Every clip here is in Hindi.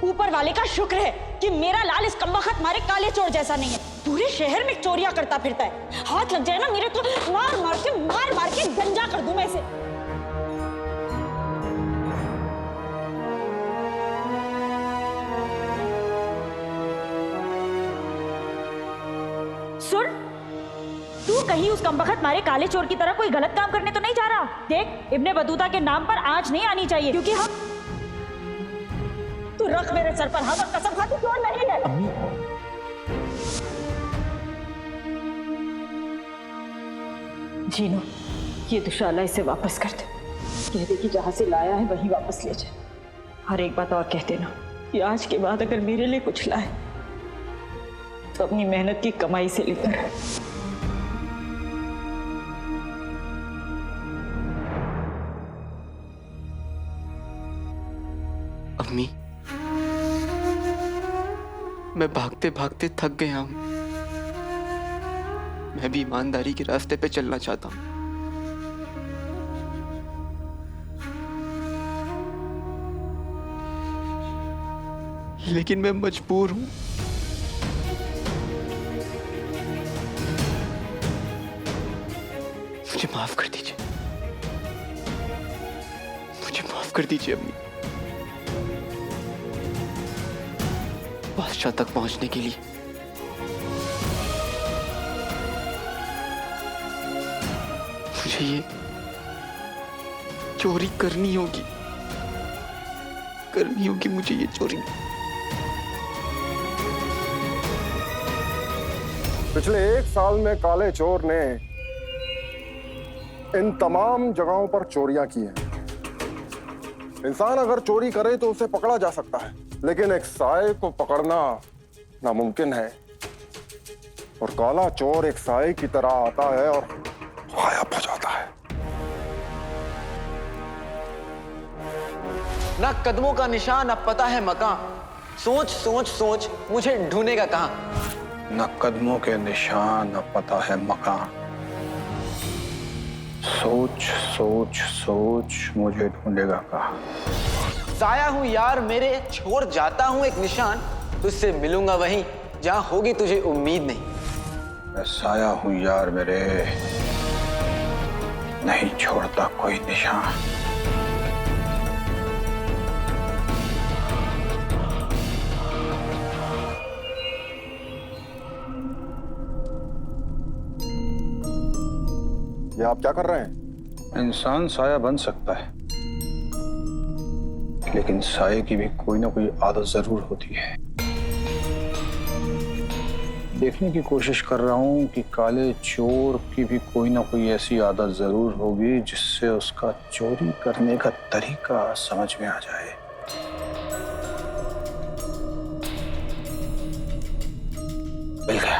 ऊपर वाले का शुक्र है कि मेरा लाल इस कमबख्त मारे काले चोर जैसा नहीं है। पूरे शहर में चोरियां करता फिरता है। हाथ लग जाए ना मेरे तो मार मार के गंजा कर दूं मैं इसे। सुन, तू कहीं उस कमबख्त मारे काले चोर की तरह कोई गलत काम करने तो नहीं जा रहा। देख, इब्ने बतूता के नाम पर आंच नहीं आनी चाहिए, क्योंकि हम तू रख मेरे सर पर हाथ और कसम खा तू चोर नहीं है। अम्मी, जीनो, ये दुशाला इसे वापस कर दे। कह दे कि जहां से लाया है वहीं वापस ले जाए। और एक बात और कह देना कि आज के बाद अगर मेरे लिए कुछ लाए तो अपनी मेहनत की कमाई से लेकर। अम्मी, मैं भागते भागते थक गया हूं। मैं भी ईमानदारी के रास्ते पे चलना चाहता हूं। लेकिन मैं मजबूर हूं। मुझे माफ कर दीजिए। मुझे माफ कर दीजिए अम्मी। बादशाह तक पहुंचने के लिए मुझे ये चोरी करनी होगी मुझे ये चोरी। पिछले 1 साल में काले चोर ने इन तमाम जगहों पर चोरियां की हैं। इंसान अगर चोरी करे तो उसे पकड़ा जा सकता है, लेकिन एक साए को पकड़ना नामुमकिन है। और काला चोर एक साए की तरह आता है और गायब हो जाता है। ना कदमों का निशान, अब पता है मकान। सोच सोच सोच मुझे ढूंढेगा कहां। न कदमों के निशान, न पता है मकान। सोच सोच सोच मुझे ढूंढेगा कहां। साया हूं यार मेरे, छोड़ जाता हूं एक निशान। तुझसे मिलूंगा वहीं जहां होगी तुझे उम्मीद नहीं। मैं साया हूं यार मेरे, नहीं छोड़ता कोई निशान। ये आप क्या कर रहे हैं? इंसान साया बन सकता है, लेकिन साये की भी कोई ना कोई आदत जरूर होती है। देखने की कोशिश कर रहा हूं कि काले चोर की भी कोई ना कोई ऐसी आदत जरूर होगी जिससे उसका चोरी करने का तरीका समझ में आ जाए। मिल गया।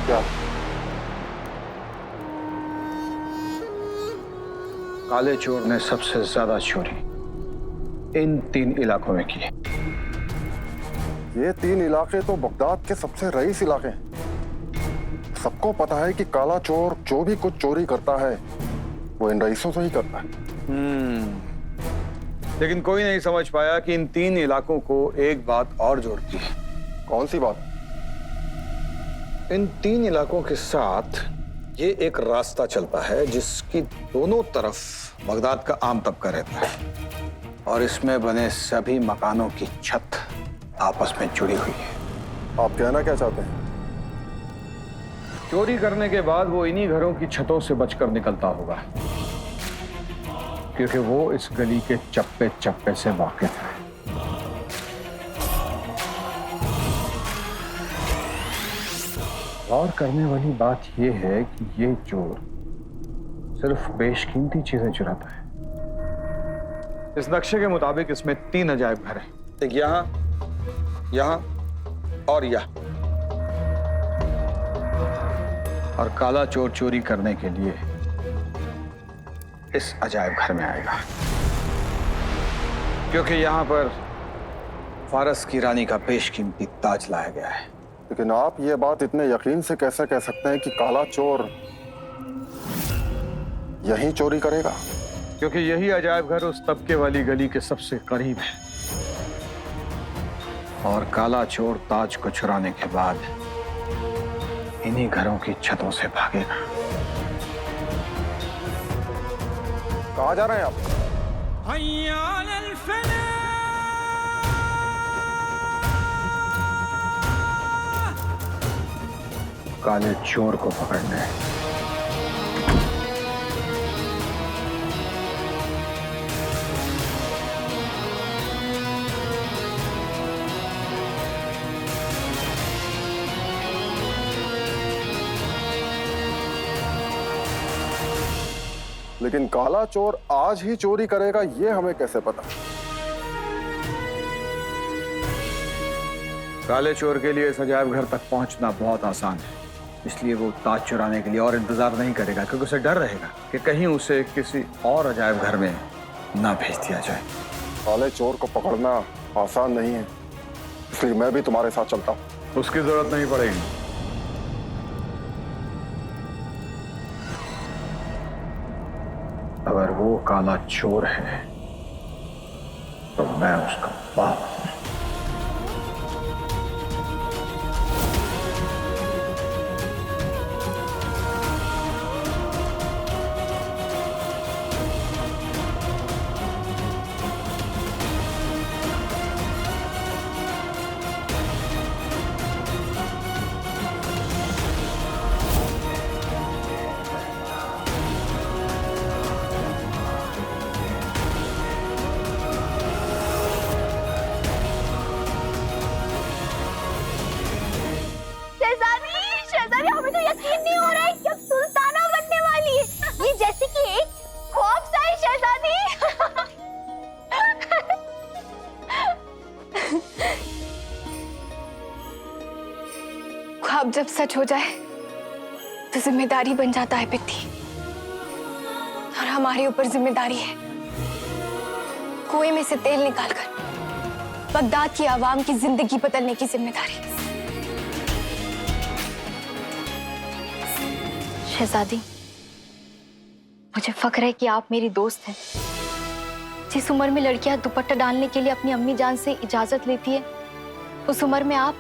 क्या? काले चोर ने सबसे ज्यादा चोरी इन 3 इलाकों में की है। ये 3 इलाके तो बगदाद के सबसे रईस इलाके हैं। सबको पता है कि काला चोर जो भी कुछ चोरी करता है वो इन रईसों से ही करता है। लेकिन कोई नहीं समझ पाया कि इन 3 इलाकों को एक बात और जोड़ती है। कौन सी बात? इन 3 इलाकों के साथ ये एक रास्ता चलता है जिसकी दोनों तरफ बगदाद का आम तबका रहता है, और इसमें बने सभी मकानों की छत आपस में जुड़ी हुई है। आप कहना क्या चाहते हैं? चोरी करने के बाद वो इन्हीं घरों की छतों से बचकर निकलता होगा, क्योंकि वो इस गली के चप्पे चप्पे से वाकिफ है। गौर करने वाली बात यह है कि ये चोर सिर्फ बेशकीमती चीजें चुराता है। इस नक्शे के मुताबिक इसमें 3 अजायब घर हैं, एक यहाँ और यहाँ। और काला चोर चोरी करने के लिए इस अजायब घर में आएगा, क्योंकि यहाँ पर फारस की रानी का बेशकीमती ताज लाया गया है। लेकिन आप ये बात इतने यकीन से कैसे कह सकते हैं कि काला चोर यहीं चोरी करेगा? क्योंकि यही अजायब घर उस तबके वाली गली के सबसे करीब है। और काला चोर ताज को चुराने के बाद इन्हीं घरों की छतों से भागेगा। कहाँ जा रहे हैं आप? काले चोर को पकड़ने। लेकिन काला चोर आज ही चोरी करेगा ये हमें कैसे पता? काले चोर के लिए इस अजायब घर तक पहुंचना बहुत आसान है, इसलिए वो ताज चुराने के लिए और इंतजार नहीं करेगा, क्योंकि उसे डर रहेगा कि कहीं उसे किसी और अजायब घर में ना भेज दिया जाए। काले चोर को पकड़ना आसान नहीं है, इसलिए मैं भी तुम्हारे साथ चलता हूँ। उसकी जरूरत नहीं पड़ेगी। अगर वो काला चोर है तो मैं उसका बाप हूं। शहजादी, हमें तो यकीन नहीं हो रहा है कि अब सुल्ताना बनने वाली है। ये जैसे कि एक ख्वाब सा है शहजादी। ख्वाब जब सच हो जाए तो जिम्मेदारी बन जाता है पित्ती, और हमारे ऊपर जिम्मेदारी है कुएं में से तेल निकालकर बगदाद की आवाम की जिंदगी बदलने की जिम्मेदारी। शहजादी, मुझे फख्र है कि आप मेरी दोस्त हैं। जिस उम्र में लड़कियां दुपट्टा डालने के लिए अपनी अम्मी जान से इजाजत लेती है, उस उम्र में आप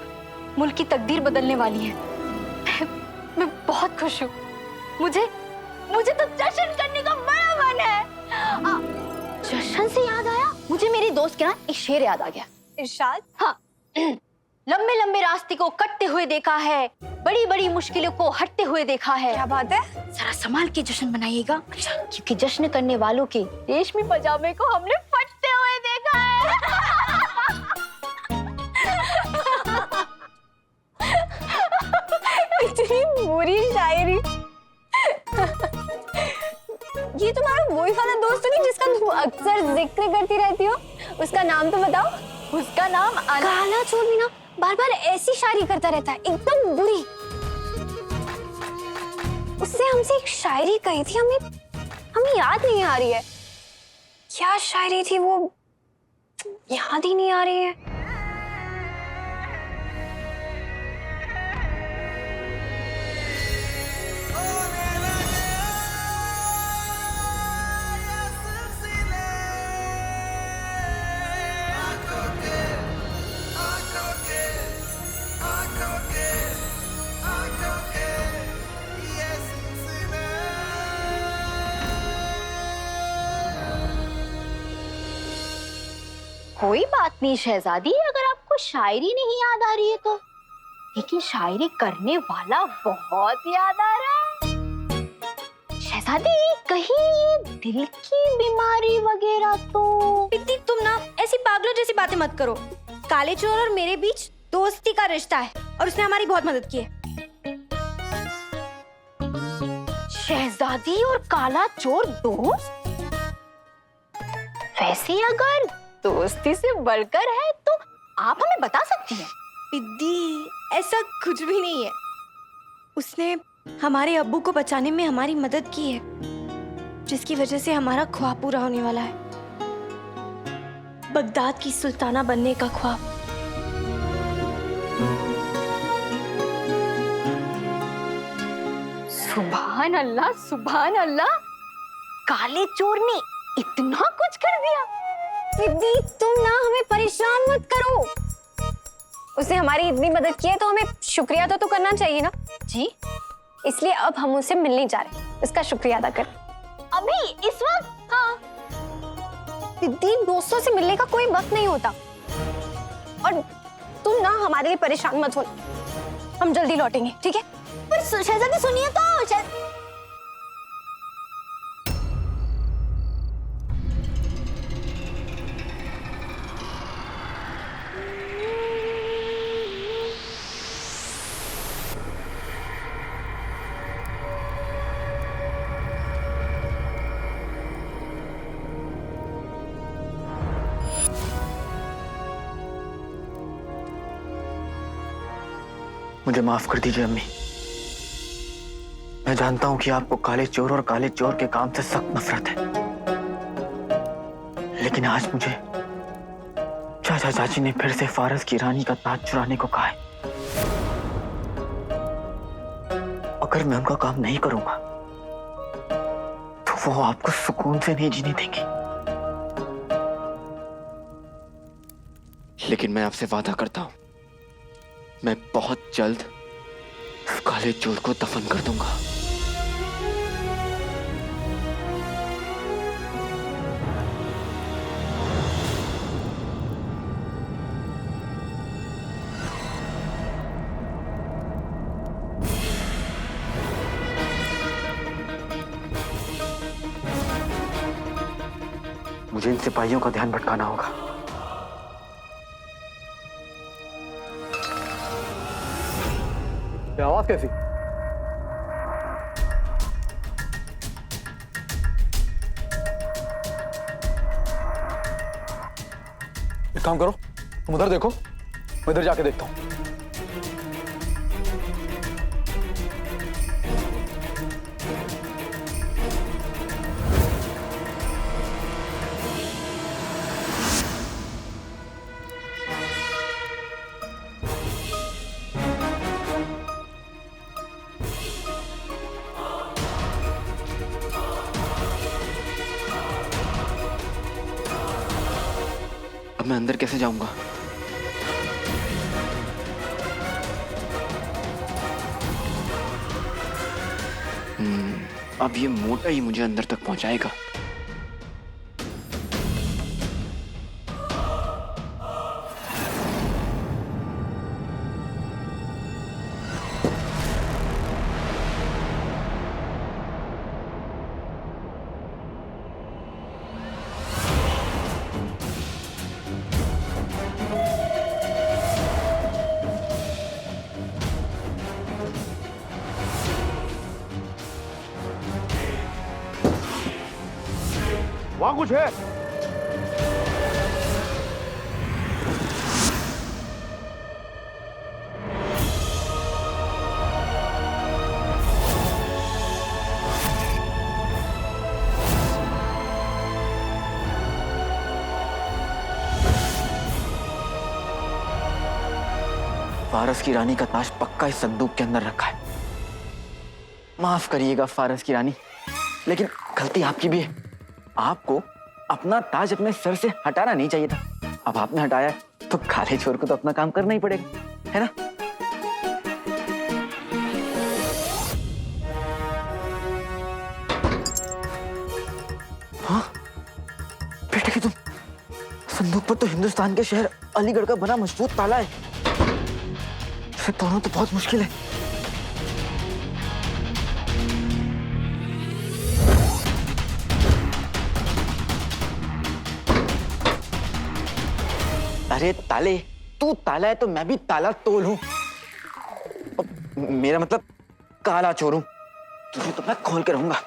मुल्क की तकदीर बदलने वाली हैं। मैं बहुत खुश हूँ। मुझे तो जश्न करने का बड़ा मन है। जश्न से याद आया, मुझे मेरी दोस्त के ना एक शेर याद आ गया। इरशाद? हाँ। लंबे लंबे रास्ते को कटते हुए देखा है, बड़ी बड़ी मुश्किलों को हटते हुए देखा है। क्या बात है? जरा संभाल के जश्न मनाइएगा, क्योंकि जश्न करने वालों के रेशमी पजामे को हमने फटते हुए देखा है। इतनी बुरी शायरी। ये तुम्हारा वही वाला दोस्त नहीं जिसका तुम अक्सर जिक्र करती रहती हो? उसका नाम तो बताओ। उसका नाम काला चोर भी ना बार बार ऐसी शायरी करता रहता है, एकदम बुरी। उसने हमसे एक शायरी कही थी, हमें याद नहीं आ रही है। क्या शायरी थी वो, याद ही नहीं आ रही है। कोई बात नहीं शहजादी, अगर आपको शायरी नहीं याद आ रही है तो, लेकिन शायरी करने वाला बहुत याद आ रहा है। शहजादी, कहीं दिल की बीमारी वगैरह तो? पित्ती, तुम ना ऐसी पागलों जैसी बातें मत करो। काले चोर और मेरे बीच दोस्ती का रिश्ता है और उसने हमारी बहुत मदद की है। शहजादी और काला चोर दोस्त? वैसे अगर दोस्ती से बढ़कर है तो आप हमें बता सकती हैं। पिद्दी, ऐसा कुछ भी नहीं है। उसने हमारे अब्बू को बचाने में हमारी मदद की है, जिसकी वजह से हमारा ख्वाब पूरा होने वाला है, बगदाद की सुल्ताना बनने का ख्वाब। सुभान अल्लाह, सुभान अल्लाह, काले चोर ने इतना कुछ कर दिया। पिद्दी, तुम ना हमें परेशान मत करो। उसने हमारी इतनी मदद की है तो हमें शुक्रिया तो करना चाहिए ना। जी इसलिए अब हम उससे मिलने जा रहे हैं, उसका शुक्रिया अदा कर। अभी इस वक्त? हाँ दीदी, दोस्तों से मिलने का कोई वक्त नहीं होता। और तुम ना हमारे लिए परेशान मत हो, हम जल्दी लौटेंगे, ठीक है? पर शहजादी सुनिए तो मुझे माफ कर दीजिए अम्मी। मैं जानता हूं कि आपको काले चोर और काले चोर के काम से सख्त नफरत है, लेकिन आज मुझे चाचा चाची ने फिर से फारस की रानी का ताज चुराने को कहा है। अगर मैं उनका काम नहीं करूंगा तो वो आपको सुकून से नहीं जीने देंगे। लेकिन मैं आपसे वादा करता हूं, मैं बहुत जल्द उस काले चोर को दफन कर दूंगा। मुझे इन सिपाहियों का ध्यान भटकाना होगा। ये आवाज कैसी? एक काम करो, तुम उधर देखो, मैं इधर जाके देखता हूं। अब मैं अंदर कैसे जाऊंगा? अब ये मोटा ही मुझे अंदर तक पहुंचाएगा। वहां कुछ है। फारस की रानी का ताज पक्का इस संदूक के अंदर रखा है। माफ करिएगा फारस की रानी, लेकिन गलती आपकी भी है। आपको अपना ताज अपने सर से हटाना नहीं चाहिए था। अब आपने हटाया तो काले चोर को तो अपना काम करना ही पड़ेगा, है ना? हाँ बेटे कि तुम, संदूक पर तो हिंदुस्तान के शहर अलीगढ़ का बना मजबूत ताला है। इसे तोड़ना तो बहुत मुश्किल है। अरे ताले, तू ताला है तो मैं भी ताला तोड़ हूं। मेरा मतलब काला चोर हूं, तुझे तो मैं खोल के रहूंगा।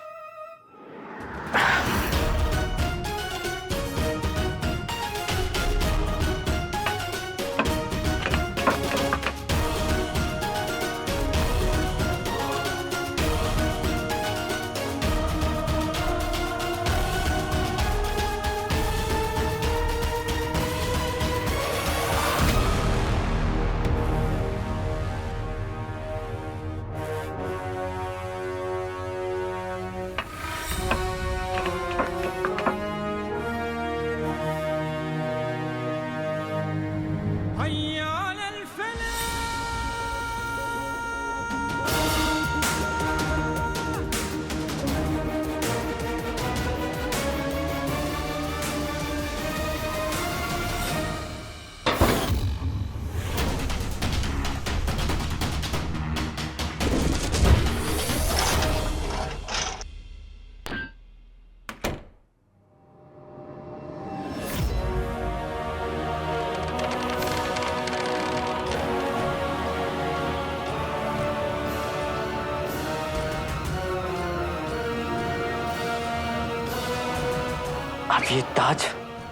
अब ये ताज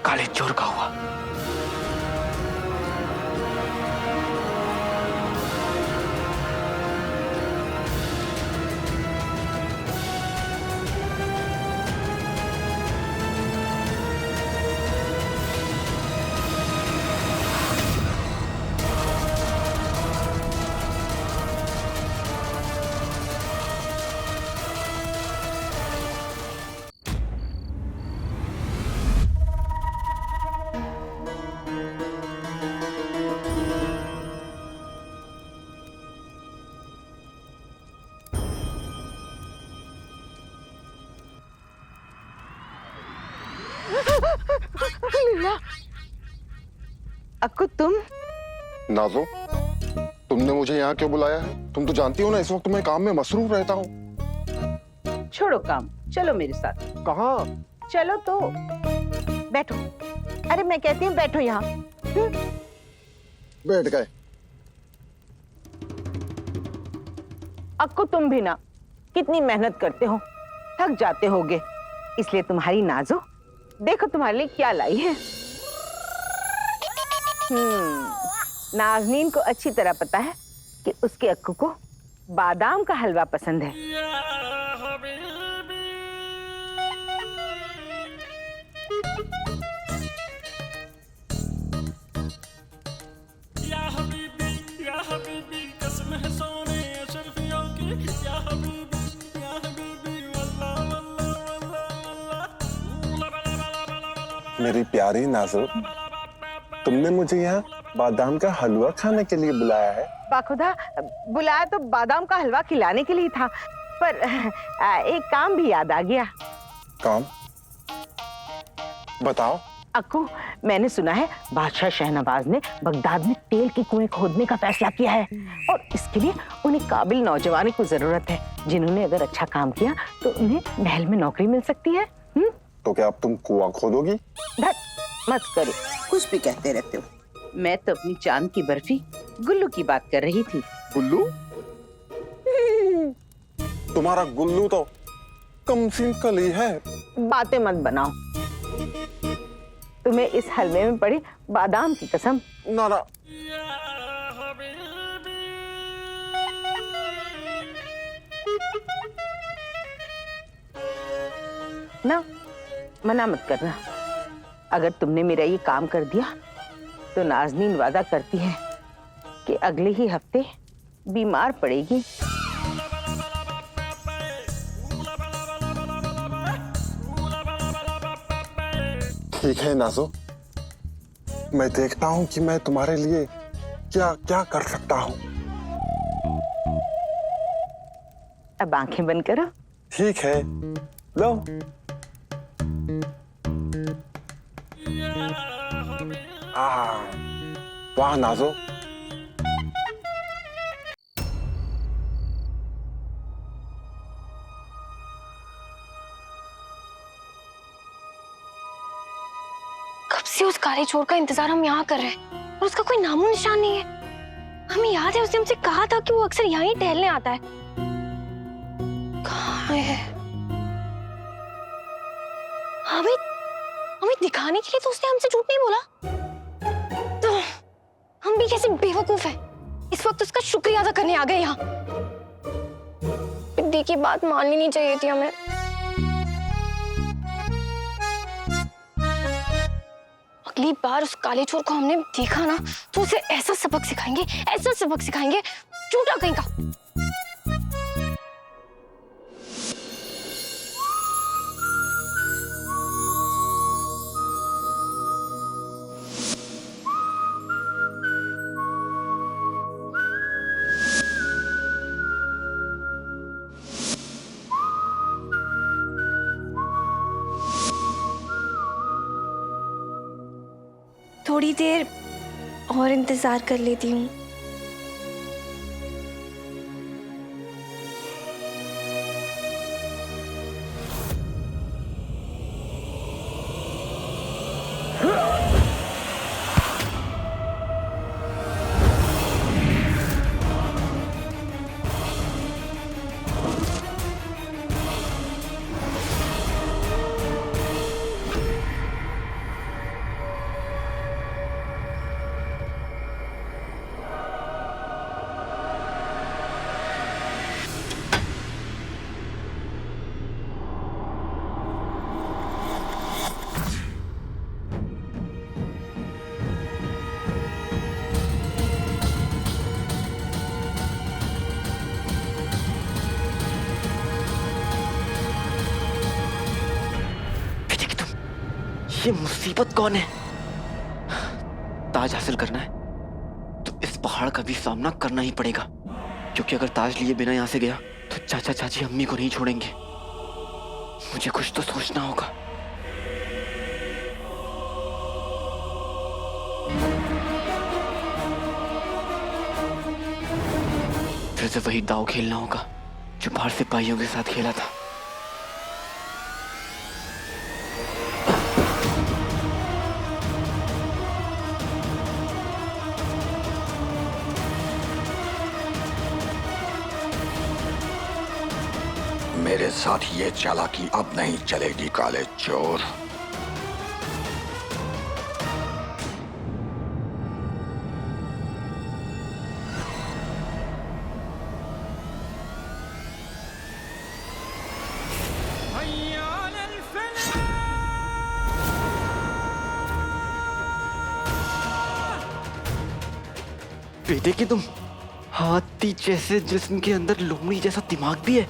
काले चोर का हुआ। अक्कू तुम नाजो, तुमने मुझे यहाँ क्यों बुलाया है? तुम तो जानती हो ना इस वक्त मैं काम में मसरूफ रहता हूँ। छोड़ो काम, चलो मेरे साथ। कहाँ? चलो तो बैठो। अरे मैं कहती हूँ बैठो यहाँ। बैठ गए। अक्कू तुम भी ना कितनी मेहनत करते हो, थक जाते होगे, इसलिए तुम्हारी नाजो देखो तुम्हारे लिए क्या लाई है। नाजनीन को अच्छी तरह पता है कि उसके अक्कू को बादाम का हलवा पसंद है। मेरी प्यारी नाजो, तुमने मुझे यहाँ बादाम का हलवा खाने के लिए बुलाया है? बाखुदा, बुलाया तो बादाम का हलवा खिलाने के लिए था, पर एक काम भी याद आ गया। काम? बताओ। अक्कू, मैंने सुना है बादशाह शहनवाज ने बगदाद में तेल के कुएं खोदने का फैसला किया है और इसके लिए उन्हें काबिल नौजवानों की जरूरत है, जिन्होंने अगर अच्छा काम किया तो उन्हें महल में नौकरी मिल सकती है। तो क्या अब तुम कुआं खोदोगी? धत, मत करो, कुछ भी कहते रहते हो। मैं तो अपनी चांद की बर्फी गुल्लू की बात कर रही थी। गुल्लू? तुम्हारा गुल्लू तो कमसिन कली है। बातें मत बनाओ, तुम्हें इस हलवे में पड़ी बादाम की कसम। ना ना, ना मना मत करना। अगर तुमने मेरा ये काम कर दिया तो नाजनीन वादा करती है कि अगले ही हफ्ते बीमार पड़ेगी। ठीक है नाजो, मैं देखता हूँ कि मैं तुम्हारे लिए क्या क्या कर सकता हूँ। अब आंखें बंद करो। ठीक है, लो। वाह नाजो, कब से उस काले चोर का इंतजार हम यहाँ कर रहे हैं और उसका कोई नामो निशान नहीं है। हमें याद है उसने हमसे कहा था कि वो अक्सर यहाँ ही टहलने आता है। कहाँ है? हमें हमें दिखाने के लिए तो उसने हमसे झूठ नहीं बोला। तो हम भी कैसे बेवकूफ है, इस वक्त उसका शुक्रिया अदा करने आ गए यहाँ। बिद्दी की बात माननी नहीं चाहिए थी हमें। अगली बार उस काले चोर को हमने देखा ना तो उसे ऐसा सबक सिखाएंगे, ऐसा सबक सिखाएंगे, झूठा कहीं का। थोड़ी देर और इंतजार कर लेती हूँ। ये मुसीबत कौन है? ताज हासिल करना है तो इस पहाड़ का भी सामना करना ही पड़ेगा, क्योंकि अगर ताज लिए बिना यहाँ से गया तो चाचा चाची अम्मी को नहीं छोड़ेंगे। मुझे कुछ तो सोचना होगा। फिर से वही दाव खेलना होगा जो बाहर सिपाहियों के साथ खेला था। मेरे साथ ये चालाकी अब नहीं चलेगी काले चोर। बेटे की तुम हाथी जैसे जिस्म के अंदर लोमड़ी जैसा दिमाग भी है।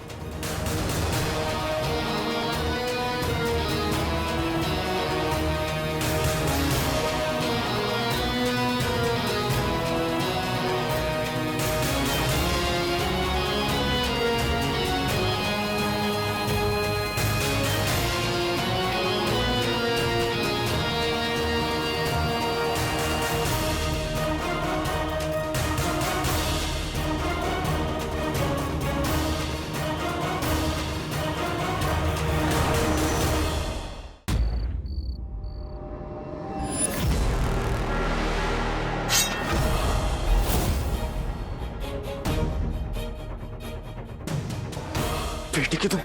बेटे की तुम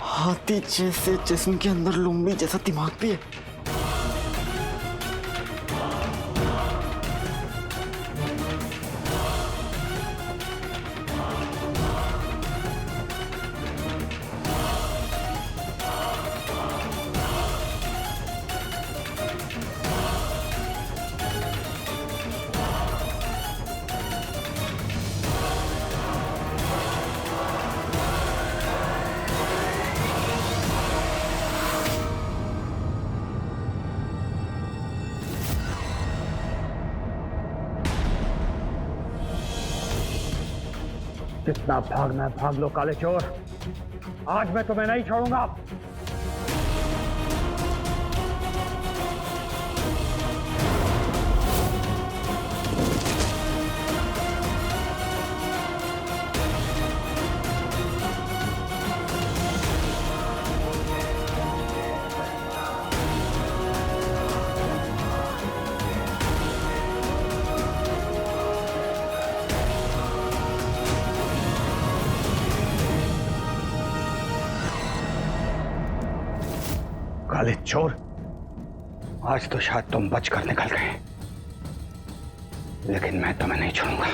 हाथी जैसे जिस्म के अंदर लोमड़ी जैसा दिमाग भी है। जितना भागना है भाग लो काले चोर, आज मैं तुम्हें नहीं छोड़ूंगा। काले चोर, आज तो शायद तुम बचकर निकल गए, लेकिन मैं तुम्हें नहीं छोड़ूंगा।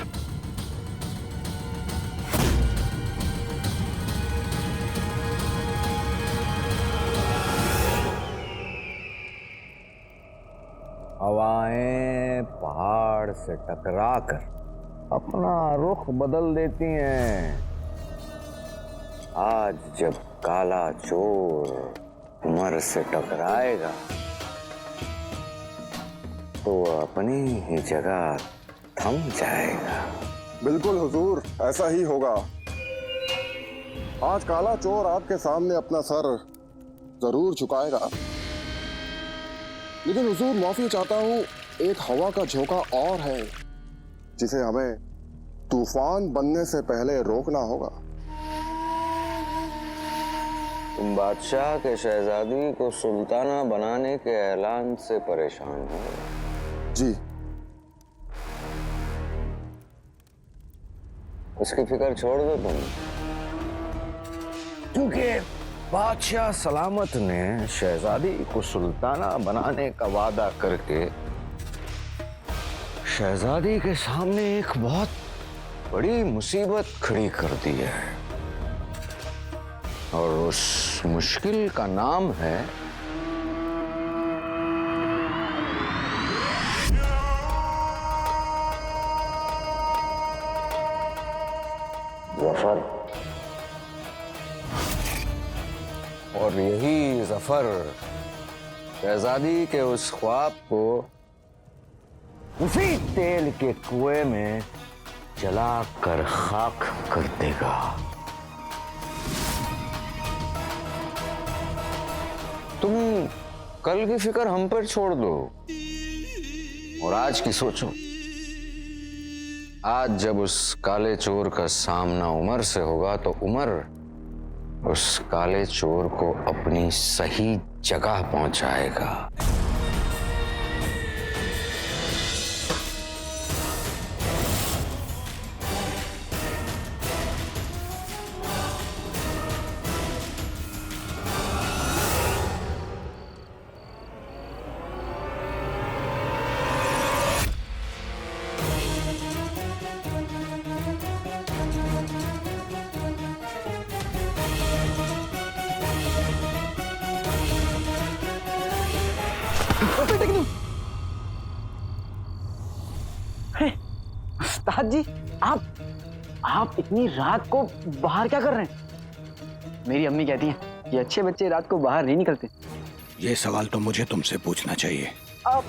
हवाएं पहाड़ से टकराकर अपना रुख बदल देती हैं। आज जब काला चोर उमर से टकराएगा तो वह अपनी ही जगह थम जाएगा। बिल्कुल हुजूर, ऐसा ही होगा। आज काला चोर आपके सामने अपना सर जरूर झुकाएगा। लेकिन हुजूर, माफी चाहता हूं, एक हवा का झोंका और है जिसे हमें तूफान बनने से पहले रोकना होगा। तुम बादशाह के शहजादी को सुल्ताना बनाने के ऐलान से परेशान हो? जी। उसकी फिक्र छोड़ दो तुम, क्योंकि बादशाह सलामत ने शहजादी को सुल्ताना बनाने का वादा करके शहजादी के सामने एक बहुत बड़ी मुसीबत खड़ी कर दी है, और उस मुश्किल का नाम है जफर। और यही जफर शहजादी के उस ख्वाब को उसी तेल के कुएं में जला कर खाक कर देगा। तुम कल की फिक्र हम पर छोड़ दो और आज की सोचो। आज जब उस काले चोर का सामना उमर से होगा तो उमर उस काले चोर को अपनी सही जगह पहुंचाएगा। उस्ताद जी, आप इतनी रात को बाहर क्या कर रहे हैं? मेरी अम्मी कहती हैं कि अच्छे बच्चे रात को बाहर नहीं निकलते। ये सवाल तो मुझे तुमसे पूछना चाहिए। अब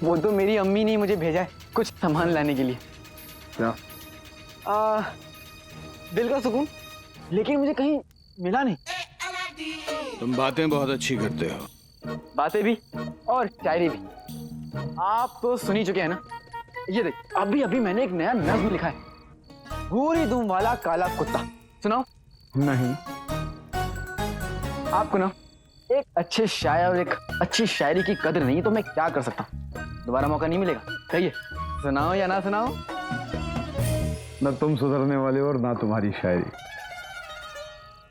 वो तो मेरी अम्मी ने मुझे भेजा है कुछ सामान लाने के लिए। क्या? दिल का सुकून, लेकिन मुझे कहीं मिला नहीं। तुम बातें बहुत अच्छी करते हो। बातें भी और शायरी भी आप तो सुन ही चुके हैं ना। ये देख, अभी मैंने एक नया नज़्म लिखा है, भूरी दुम वाला काला कुत्ता। सुनाओ? नहीं। आपको ना एक अच्छे शायर और एक अच्छी शायरी की कदर नहीं तो मैं क्या कर सकता हूँ? दोबारा मौका नहीं मिलेगा। कहिए, सुनाओ या ना सुनाओ? न तुम सुधरने वाले और ना तुम्हारी शायरी।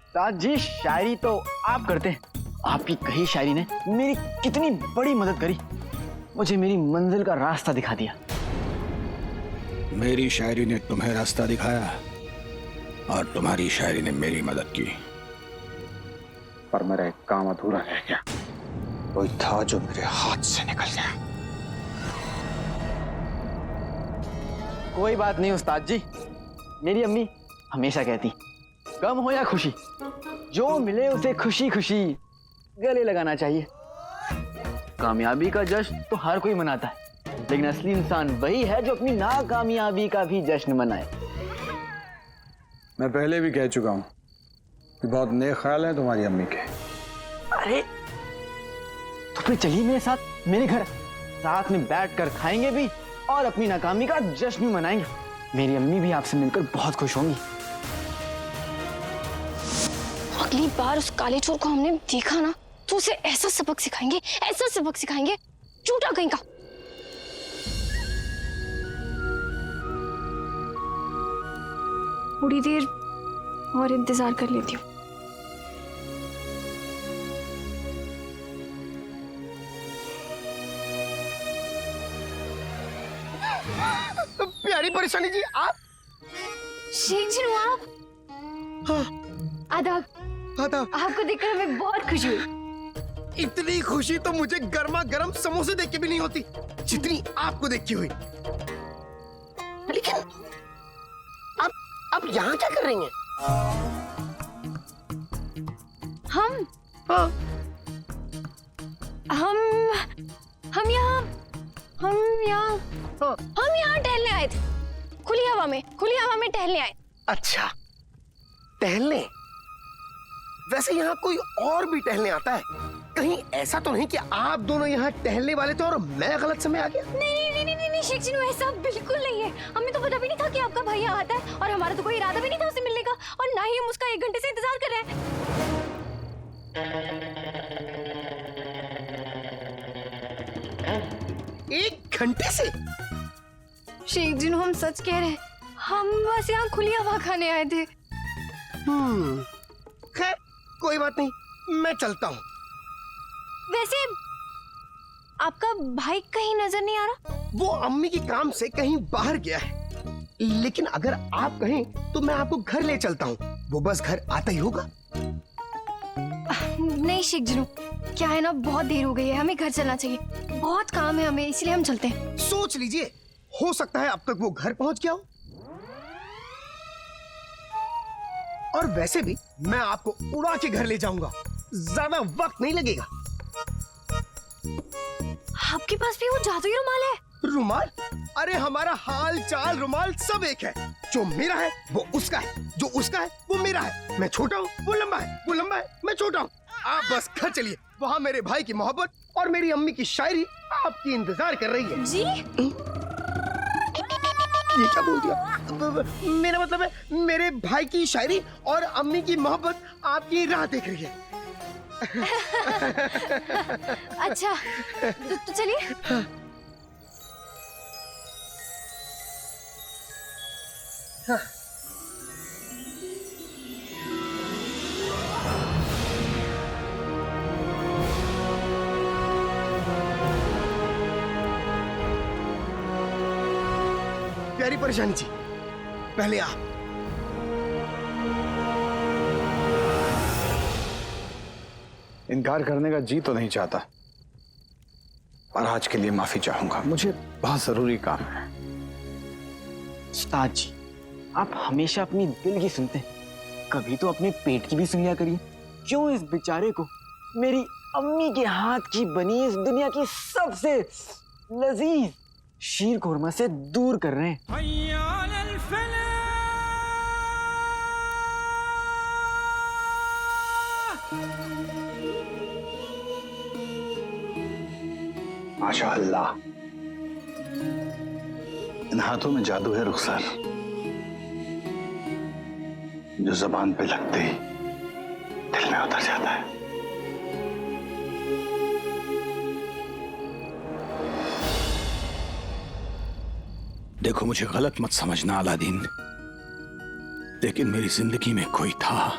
साथ जी, शायरी तो आप करते हैं। आपकी कही शायरी ने मेरी कितनी बड़ी मदद करी, मुझे मेरी मंजिल का रास्ता दिखा दिया। मेरी शायरी ने तुम्हें रास्ता दिखाया और तुम्हारी शायरी ने मेरी मदद की, पर मेरा एक काम अधूरा रह गया। कोई था जो मेरे हाथ से निकल गया। कोई बात नहीं उस्ताद जी, मेरी अम्मी हमेशा कहती, गम हो या खुशी, जो मिले उसे खुशी खुशी गले लगाना चाहिए। कामयाबी का जश्न तो हर कोई मनाता है, लेकिन असली इंसान वही है जो अपनी नाकामयाबी का भी जश्न मनाए। मैं पहले भी कह चुका हूं कि बहुत नेक ख्याल है तुम्हारी अम्मी के। अरे तो फिर चलिए मेरे साथ, मेरे घर, साथ में बैठकर खाएंगे भी और अपनी नाकामी का जश्न भी मनाएंगे। मेरी अम्मी भी आपसे मिलकर बहुत खुश होंगी। अगली बार उस काले चोर को हमने देखा ना तो उसे ऐसा सबक सिखाएंगे, ऐसा सबक सिखाएंगे, झूठा कहीं का। थोड़ी देर और इंतजार कर लेती हूँ। प्यारी परेशानी जी, आप? शेख जी, आप? हाँ। आदाब। आदाब। आपको देखकर हमें बहुत खुशी हुई। इतनी खुशी तो मुझे गर्मा गर्म समोसे देख के भी नहीं होती जितनी आपको देख के हुई। लेकिन आप यहाँ क्या कर रही हैं? हम हाँ। हम यहाँ टहलने आए थे। खुली हवा में टहलने आए। अच्छा, टहलने? वैसे यहाँ कोई और भी टहलने आता है? कहीं ऐसा तो नहीं कि आप दोनों यहाँ टहलने वाले थे और मैं गलत समय आ गया? नहीं शेख जी, ऐसा बिल्कुल नहीं है। हमें तो पता भी नहीं था कि आपका भैया आता है और हमारा तो कोई इरादा भी नहीं था उससे मिलने का, और ना ही हम उसका 1 घंटे से इंतजार कर रहे हैं। 1 घंटे से? शेख जी, हम सच कह रहे हैं, हम बस यहाँ खुली हवा खाने आए थे। खैर कोई बात नहीं, मैं चलता हूँ। वैसे आपका भाई कहीं नजर नहीं आ रहा? वो अम्मी के काम से कहीं बाहर गया है, लेकिन अगर आप कहें तो मैं आपको घर ले चलता हूँ। वो बस घर आता ही होगा। नहीं शेख जी, क्या है ना, बहुत देर हो गई है, हमें घर चलना चाहिए। बहुत काम है हमें, इसलिए हम चलते हैं। सोच लीजिए, हो सकता है अब तक वो घर पहुंच गया हो। और वैसे भी मैं आपको उड़ा के घर ले जाऊंगा, ज्यादा वक्त नहीं लगेगा। आपके पास भी वो जादुई रुमाल है? रुमाल? अरे हमारा हाल चाल रुमाल सब एक है। जो मेरा है वो उसका है, जो उसका है वो मेरा है। मैं छोटा हूँ वो लंबा है, वो लंबा है मैं छोटा हूँ। आप बस घर चलिए, वहाँ मेरे भाई की मोहब्बत और मेरी अम्मी की शायरी आपकी इंतजार कर रही है। जी? ये क्या बोल दिया? मेरा मतलब है मेरे भाई की शायरी और अम्मी की मोहब्बत आपकी राह देख रही है। अच्छा तो चलिए। प्यारी परेशानी जी, पहले आप। इनकार करने का जी तो नहीं चाहता, पर आज के लिए माफी चाहूंगा। मुझे बहुत जरूरी काम है। उस्ताद जी, आप हमेशा अपनी दिल की सुनते हैं, कभी तो अपने पेट की भी सुन लिया करिए। क्यों इस बेचारे को मेरी अम्मी के हाथ की बनी इस दुनिया की सबसे लजीज शीर खुरमा से दूर कर रहे हैं? माशाअल्लाह, इन हाथों में जादू है रुखसार, जो जबान पे लगते ही दिल में उतर जाता है। देखो, मुझे गलत मत समझना अलादीन, लेकिन मेरी जिंदगी में कोई था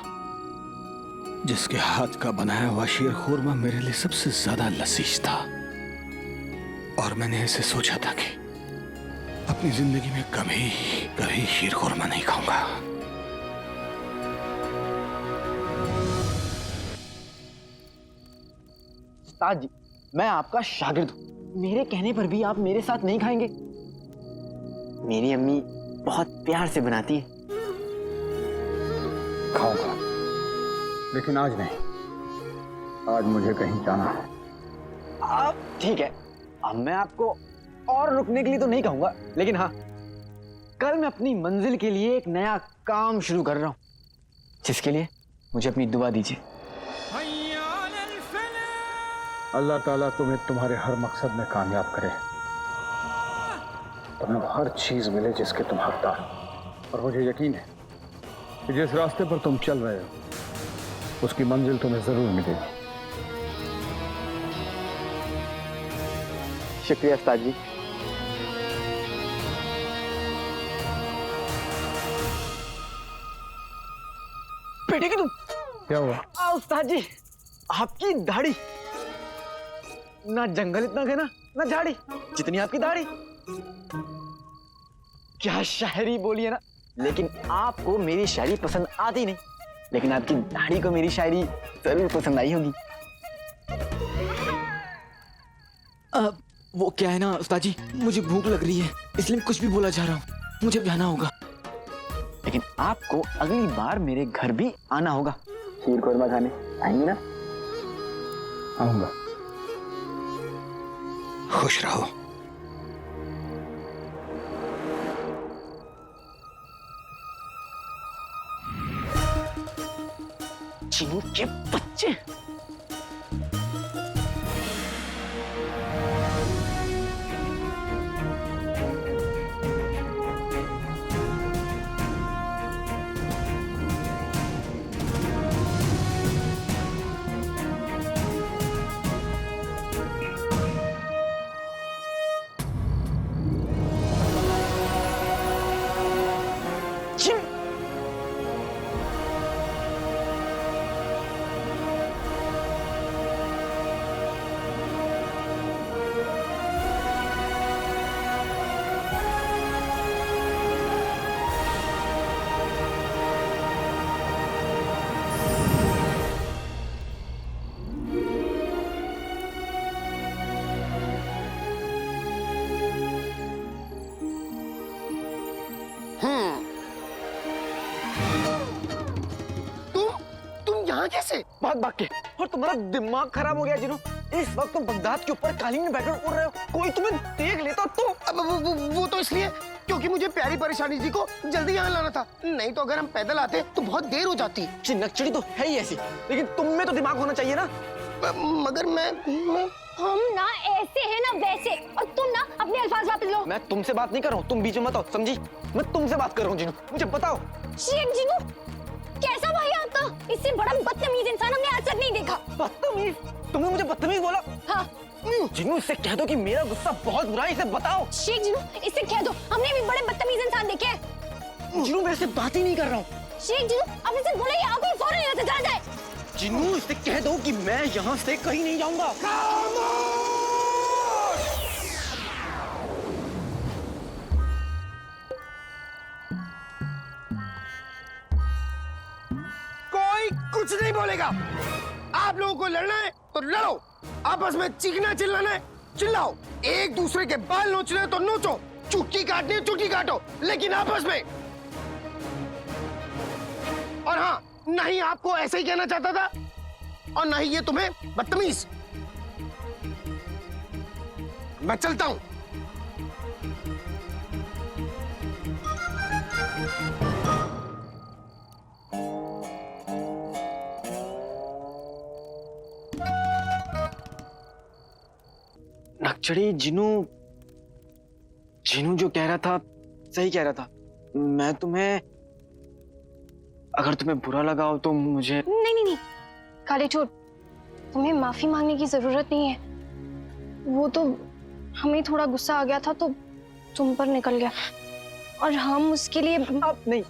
जिसके हाथ का बनाया हुआ शीर खुरमा मेरे लिए सबसे ज्यादा लजीज था, और मैंने ऐसे सोचा था कि अपनी जिंदगी में कभी शीर खुरमा नहीं खाऊंगा। उस्ताद जी, मैं आपका शागिर्द हूँ, मेरे कहने पर भी आप मेरे साथ नहीं खाएंगे? मेरी अम्मी बहुत प्यार से बनाती है। खाऊंगा, लेकिन आज नहीं। आज मुझे कहीं जाना है। आप ठीक है, अब मैं आपको और रुकने के लिए तो नहीं कहूंगा, लेकिन हाँ, कल मैं अपनी मंजिल के लिए एक नया काम शुरू कर रहा हूँ, जिसके लिए मुझे अपनी दुआ दीजिए। अल्लाह ताला तुम्हें तुम्हारे हर मकसद में कामयाब करे, तुम्हें हर चीज मिले जिसके तुम हकदार हो। और मुझे यकीन है कि जिस रास्ते पर तुम चल रहे हो उसकी मंजिल तुम्हें जरूर मिलेगी। शुक्रिया उस्ताद जी। बेटे की तुम क्या हुआ? उस्ताद जी, आपकी दाढ़ी, ना जंगल इतना घना ना झाड़ी जितनी आपकी दाढ़ी। क्या शायरी बोली है ना, लेकिन आपको मेरी शायरी पसंद आती नहीं, लेकिन आपकी दाढ़ी को मेरी शायरी जरूर पसंद आई होगी। वो क्या है ना उस्ताद जी, मुझे भूख लग रही है, इसलिए मैं कुछ भी बोला जा रहा हूँ, मुझे जाना होगा। लेकिन आपको अगली बार मेरे घर भी आना होगा, शीर खुरमा खाने आएंगे ना? आऊंगा। खुश रहो। चीनू के बच्चे। तुम यहाँ कैसे? भाग भाग के, और तुम्हारा दिमाग खराब हो गया जिनो। इस वक्त तुम बगदाद के ऊपर कालीन में बैठकर उड़ रहे हो, कोई तुम्हें देख लेता तो। अब वो तो इसलिए क्योंकि मुझे प्यारी परेशानी जी को जल्दी यहाँ लाना था, नहीं तो अगर हम पैदल आते तो बहुत देर हो जाती। चिन्नकचड़ी तो है ही ऐसी, लेकिन तुम में तो दिमाग होना चाहिए ना। मगर मैं हम ना ऐसे हैं ना वैसे, और तुम ना अपने अल्फाज वापस लो। मैं तुमसे बात नहीं कर रहा हूँ, तुम बीच में मत आओ, समझी? मैं तुमसे बात कर रहा हूँ जीनू, मुझे बताओ। शेख जीनू, कैसा भाई आपका? इससे बड़ा बदतमीज इंसान हमने आज तक नहीं देखा। बदतमीज? तुमने मुझे बदतमीज बोला? हाँ। जीनू, इससे कह दो कि मेरा गुस्सा बहुत बुरा है, इसे बताओ। शेख जीनू, इससे कह दो हमने भी बड़े बदतमीज इंसान देखे हैं। जीनू, मैं इससे बात ही नहीं कर रहा हूँ। शेख जीनू, अब इसे बोले यहाँ कोई फौरन यहाँ से चला जाए। जीनू, इससे कह दो कि मैं यहाँ से कहीं नहीं जाऊंगा। कोई कुछ नहीं बोलेगा। आप लोगों को लड़ना है तो लड़ो, आपस में चीखना चिल्लाना है चिल्लाओ, एक दूसरे के बाल नोचने हैं तो नोचो, चुटकी काटनी है चुटकी काटो, लेकिन आपस में। और हाँ, नहीं आपको ऐसे ही कहना चाहता था, और नहीं ये तुम्हें बदतमीज। मैं चलता हूं। नक्चड़ी, जीनू जो कह रहा था सही कह रहा था। मैं तुम्हें, अगर तुम्हें बुरा लगा हो तो मुझे। नहीं, काले चोर, तुम्हें माफी मांगने की जरूरत नहीं है। वो तो हमें थोड़ा गुस्सा आ गया था तो तुम पर निकल गया, और हम उसके लिए। अब नहीं,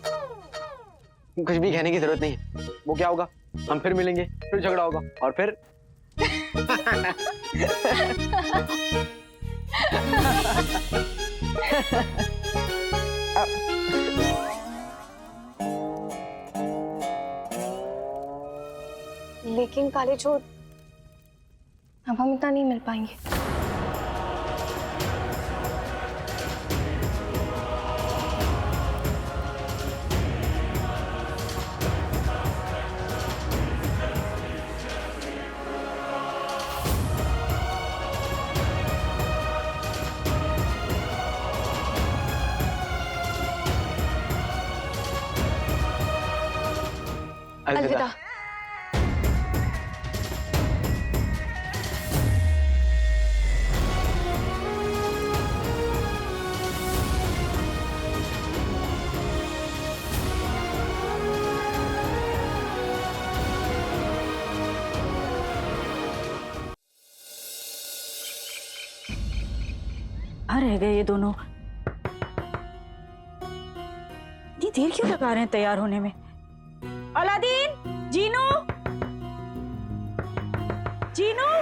कुछ भी कहने की जरूरत नहीं है। वो क्या होगा, हम फिर मिलेंगे, फिर झगड़ा होगा, और फिर लेकिन काले चोर, अब हम इतना नहीं मिल पाएंगे। अलविदा। रह गए ये दोनों। इतनी देर क्यों लगा रहे हैं तैयार होने में? अलादीन, जीनू, जीनू।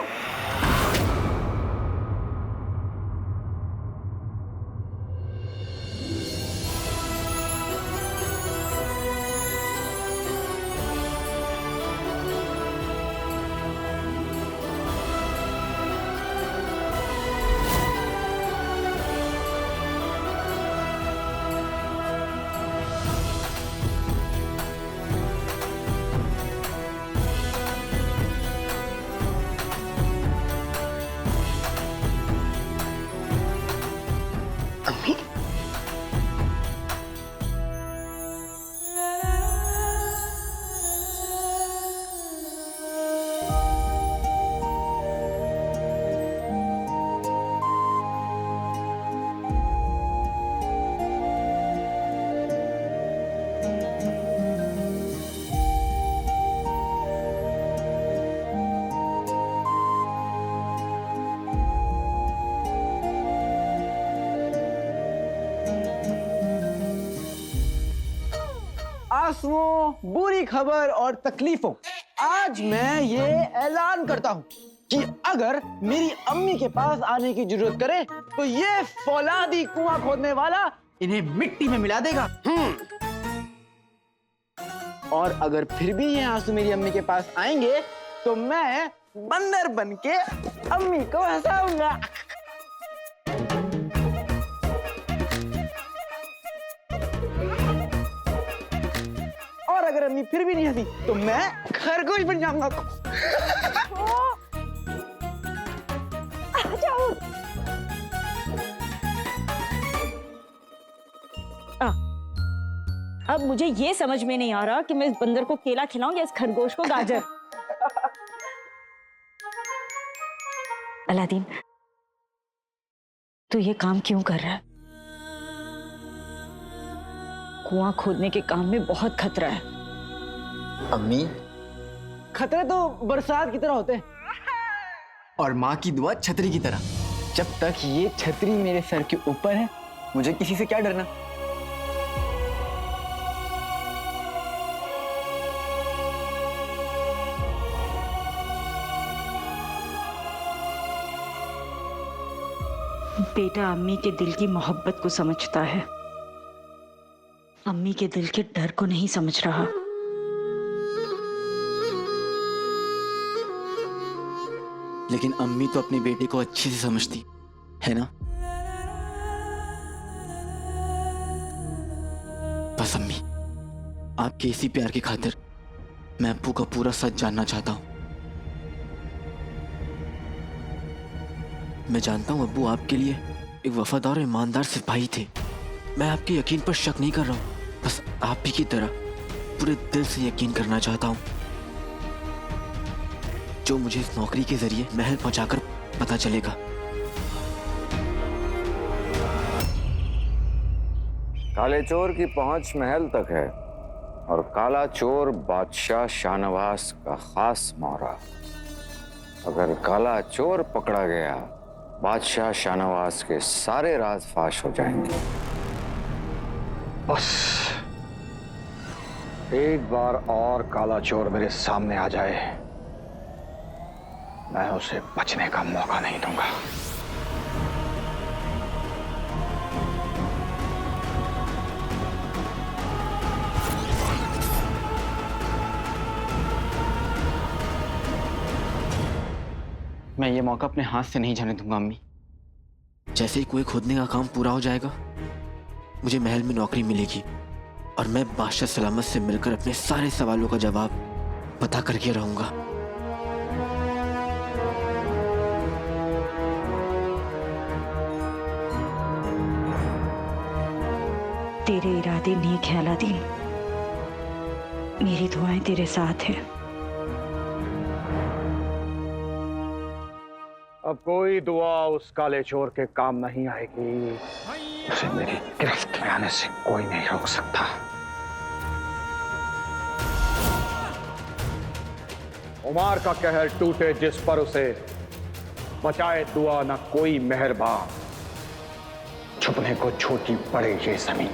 आंसुओं, बुरी खबर और तकलीफों, आज मैं ये ऐलान करता हूँ कि अगर मेरी अम्मी के पास आने की जरूरत करे तो ये फौलादी कुआं खोदने वाला इन्हें मिट्टी में मिला देगा। और अगर फिर भी ये आंसू मेरी अम्मी के पास आएंगे तो मैं बंदर बन के अम्मी को हंसाऊंगा। और अगर अम्मी फिर भी नहीं हंसी तो मैं खरगोश बन जाऊंगा। अब मुझे ये समझ में नहीं आ रहा कि मैं इस बंदर को केला खिलाऊं या इस खरगोश को गाजर। अलादीन, तू ये काम क्यों कर रहा है? कुआं खोदने के काम में बहुत खतरा है। अम्मी, खतरे तो बरसात की तरह होते हैं। और माँ की दुआ छतरी की तरह। जब तक ये छतरी मेरे सर के ऊपर है, मुझे किसी से क्या डरना। बेटा अम्मी के दिल की मोहब्बत को समझता है, अम्मी के दिल के डर को नहीं समझ रहा। लेकिन अम्मी तो अपने बेटे को अच्छे से समझती है ना। बस अम्मी, आपके इसी प्यार की खातिर मैं अब्बू का पूरा सच जानना चाहता हूं। मैं जानता हूं अब्बू आपके लिए एक वफादार और ईमानदार सिपाही थे। मैं आपके यकीन पर शक नहीं कर रहा हूं, बस आप भी की तरह पूरे दिल से यकीन करना चाहता हूं। जो मुझे इस नौकरी के जरिए महल पहुंचाकर पता चलेगा। काले चोर की पहुंच महल तक है और काला चोर बादशाह शाहनवाज का खास मोहरा। अगर काला चोर पकड़ा गया, बादशाह शाहनवाज के सारे राज फाश हो जाएंगे। बस एक बार और काला चोर मेरे सामने आ जाए, मैं उसे बचने का मौका नहीं दूंगा। मैं ये मौका अपने हाथ से नहीं जाने दूंगा अम्मी। जैसे ही कुएं खोदने का काम पूरा हो जाएगा, मुझे महल में नौकरी मिलेगी और मैं बादशाह सलामत से मिलकर अपने सारे सवालों का जवाब पता करके रहूंगा। तेरे इरादे नेक हैं अलादीन, मेरी दुआएं तेरे साथ हैं। अब कोई दुआ उस काले चोर के काम नहीं आएगी। उसे मेरी गिरफ्त में आने से कोई नहीं रोक सकता। उमार का कहर टूटे जिस पर उसे, बचाए दुआ न कोई मेहरबान। छुपने को छोटी पड़े ये जमीन,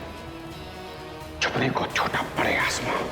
छुपने को छोटा पड़े आसमान।